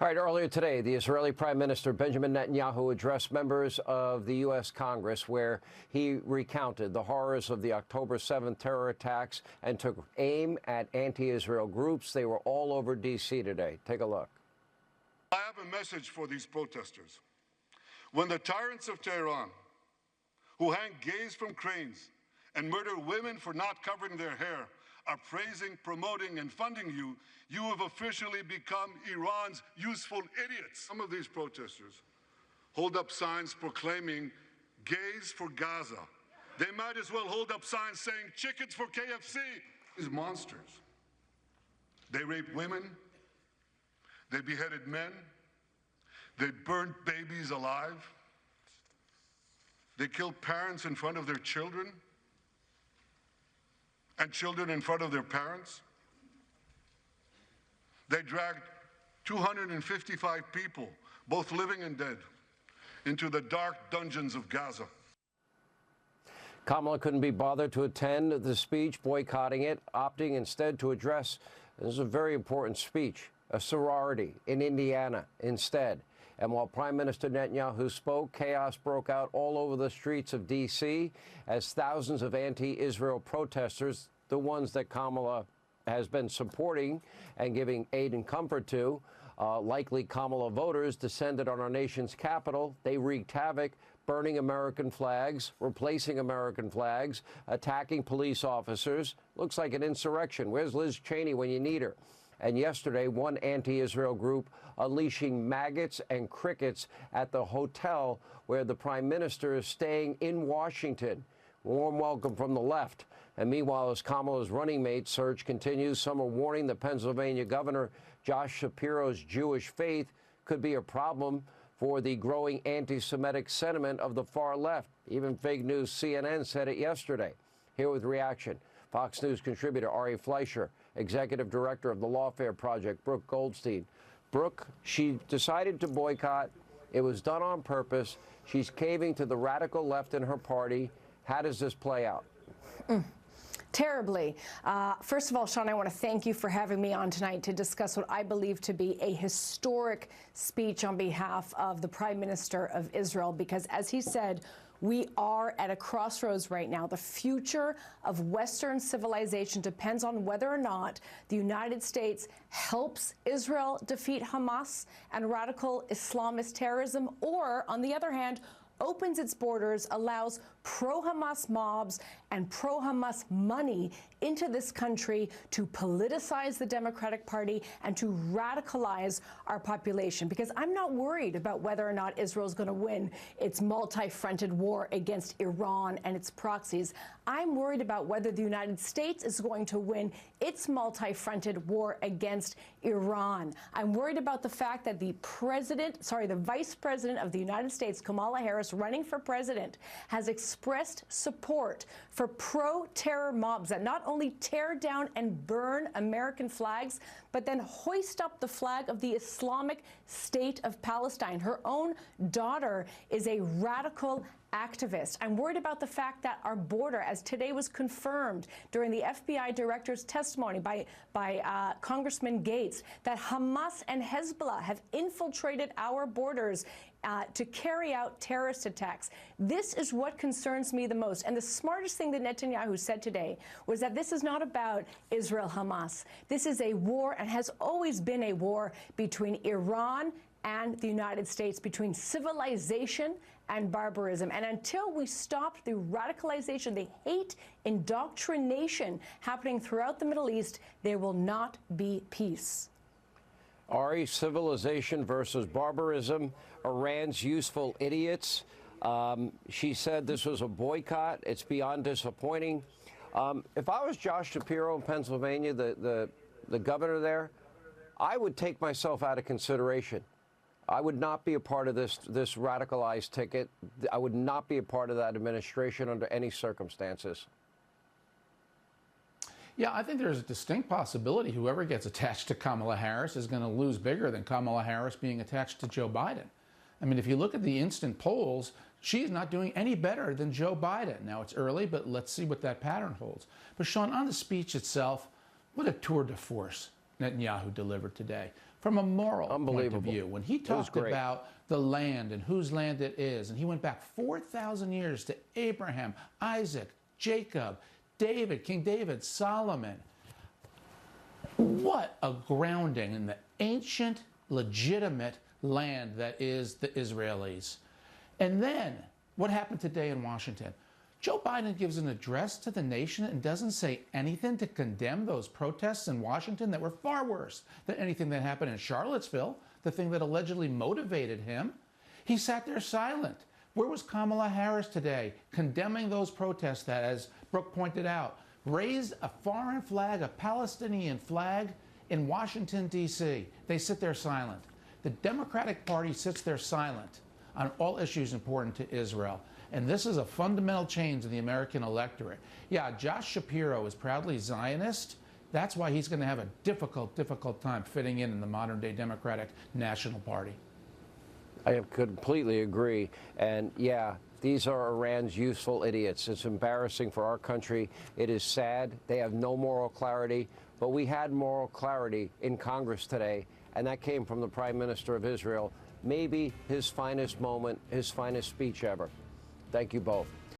All right, earlier today, the Israeli Prime Minister Benjamin Netanyahu addressed members of the U.S. Congress where he recounted the horrors of the October 7th terror attacks and took aim at anti-Israel groups. They were all over D.C. today. Take a look. I have a message for these protesters. When the tyrants of Tehran, who hang gays from cranes and murder women for not covering their hair, are praising, promoting, and funding you, you have officially become Iran's useful idiots. Some of these protesters hold up signs proclaiming gays for Gaza. They might as well hold up signs saying chickens for KFC. These monsters. They rape women. They beheaded men. They burnt babies alive. They killed parents in front of their children, and children in front of their parents. They dragged 255 people, both living and dead, into the dark dungeons of Gaza. Kamala couldn't be bothered to attend the speech, boycotting it, opting instead to address, this is a very important speech, a sorority in Indiana instead. And while Prime Minister Netanyahu spoke, chaos broke out all over the streets of D.C. as thousands of anti-Israel protesters, the ones that Kamala has been supporting and giving aid and comfort to, likely Kamala voters, descended on our nation's capital. They wreaked havoc, burning American flags, replacing American flags, attacking police officers. Looks like an insurrection. Where's Liz Cheney when you need her? And yesterday, one anti-Israel group unleashing maggots and crickets at the hotel where the prime minister is staying in Washington. Warm welcome from the left. And meanwhile, as Kamala's running mate search continues, some are warning the Pennsylvania governor Josh Shapiro's Jewish faith could be a problem for the growing anti-Semitic sentiment of the far left. Even fake news CNN said it yesterday. Here with reaction, Fox News contributor Ari Fleischer, executive director of the Lawfare Project, Brooke Goldstein. Brooke, she decided to boycott. It was done on purpose. She's caving to the radical left in her party. How does this play out? Terribly. First of all, Sean, I want to thank you for having me on tonight to discuss what I believe to be a historic speech on behalf of the Prime Minister of Israel, because as he said, we are at a crossroads right now. The future of Western civilization depends on whether or not the United States helps Israel defeat Hamas and radical Islamist terrorism, or, on the other hand, opens its borders, allows pro-Hamas mobs and pro-Hamas money into this country to politicize the Democratic Party and to radicalize our population. Because I'm not worried about whether or not Israel is going to win its multi-fronted war against Iran and its proxies. I'm worried about whether the United States is going to win its multi-fronted war against Iran. I'm worried about the fact that the Vice President of the United States, Kamala Harris, running for president, has expressed support for pro-terror mobs that not only tear down and burn American flags, but then hoist up the flag of the Islamic State of Palestine. Her own daughter is a radical activist. I'm worried about the fact that our border, as today was confirmed during the FBI director's testimony by Congressman Gates, that Hamas and Hezbollah have infiltrated our borders to carry out terrorist attacks. This is what concerns me the most. And the smartest thing that Netanyahu said today was that this is not about Israel-Hamas. This is a war, and has always been a war, between Iran and the United States, between civilization and barbarism. And until we stop the radicalization, the hate indoctrination happening throughout the Middle East, there will not be peace. Ari, civilization versus barbarism, Iran's useful idiots. She said this was a boycott. It's beyond disappointing. If I was Josh Shapiro in Pennsylvania, the governor there, I would take myself out of consideration. I would not be a part of this radicalized ticket. I would not be a part of that administration under any circumstances. Yeah, I think there's a distinct possibility whoever gets attached to Kamala Harris is going to lose bigger than Kamala Harris being attached to Joe Biden. I mean, if you look at the instant polls, she's not doing any better than Joe Biden. Now, it's early, but let's see what that pattern holds. But, Sean, on the speech itself, what a tour de force Netanyahu delivered today. from a moral point of Unbelievable. view. When he talked about the land and whose land it is, and he went back 4,000 years to Abraham, Isaac, Jacob, David, King David, Solomon. What a grounding in the ancient, legitimate land that is the Israelis. And then, what happened today in Washington? Joe Biden gives an address to the nation and doesn't say anything to condemn those protests in Washington that were far worse than anything that happened in Charlottesville, the thing that allegedly motivated him. He sat there silent. Where was Kamala Harris today, condemning those protests that, as Brooke pointed out, raised a foreign flag, a Palestinian flag, in Washington, D.C.? They sit there silent. The Democratic Party sits there silent on all issues important to Israel. And this is a fundamental change in the American electorate. Yeah, Josh Shapiro is proudly Zionist. That's why he's going to have a difficult time fitting in the modern-day Democratic National Party. I completely agree. And yeah, these are Iran's useful idiots. It's embarrassing for our country. It is sad. They have no moral clarity. But we had moral clarity in Congress today, and that came from the Prime Minister of Israel. Maybe his finest moment, his finest speech ever. Thank you both.